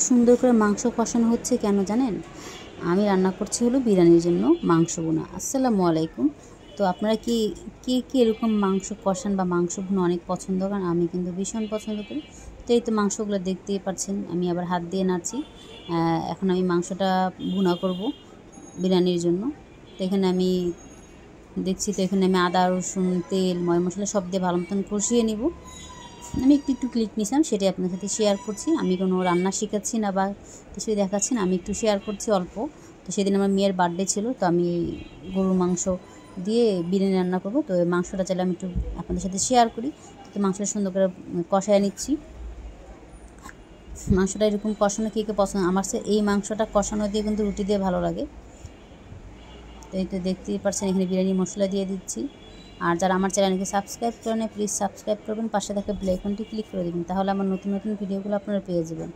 সুন্দর করে মাংস কষানো হচ্ছে কেন জানেন? আমি রান্না করছি হলো বিরিয়ানির জন্য মাংস ভুনা। আসসালামু আলাইকুম। তো আপনারা কি এরকম মাংস কষান বা মাংস ভুনা অনেক পছন্দ করেন? আমি কিন্তু ভীষণ পছন্দ করি। তো এই তো মাংসগুলো দেখতেই পাচ্ছেন, আমি আবার হাত দিয়ে নাড়ছি। এখন আমি মাংসটা ভুনা করব বিরিয়ানির জন্য। তো এখানে আমি দেখছি, তো এখানে আমি আদা, রসুন, তেল, ময় মশলা সব দিয়ে ভালো মতন কষিয়ে নিব। আমি একটু ক্লিক নিয়েছিলাম, সেটাই আপনার সাথে শেয়ার করছি। আমি কোনো রান্না শেখাচ্ছি না বা কিছুই দেখাচ্ছি না, আমি একটু শেয়ার করছি অল্প। তো সেদিন আমার মেয়ের বার্থডে ছিল, তো আমি গরুর মাংস দিয়ে বিরিয়ানি রান্না করব। তো মাংসটা চাইলে আমি একটু আপনাদের সাথে শেয়ার করি। তো মাংসটা সুন্দর করে কষায় নিচ্ছি। মাংসটা এরকম কষানো কে পছন্দ, আমার এই মাংসটা কষানো দিয়ে কিন্তু রুটি দিয়ে ভালো লাগে। তো এই তো দেখতেই পাচ্ছেন, এখানে বিরিয়ানি মশলা দিয়ে দিচ্ছি। আর যারা আমার চ্যানেলকে সাবস্ক্রাইব করেন, প্লিজ সাবস্ক্রাইব করবেন, পাশে থাকা বেল আইকনটি ক্লিক করে দেবেন, তাহলে আমার নতুন নতুন ভিডিওগুলো আপনারা পেয়ে যাবেন।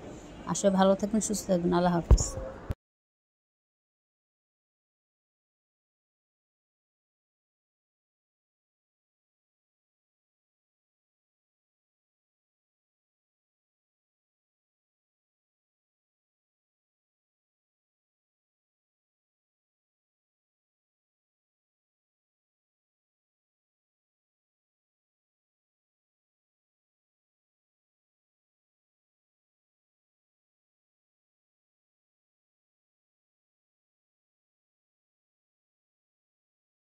আসলে ভালো থাকবেন, সুস্থ থাকবেন। আল্লাহ হাফিজ।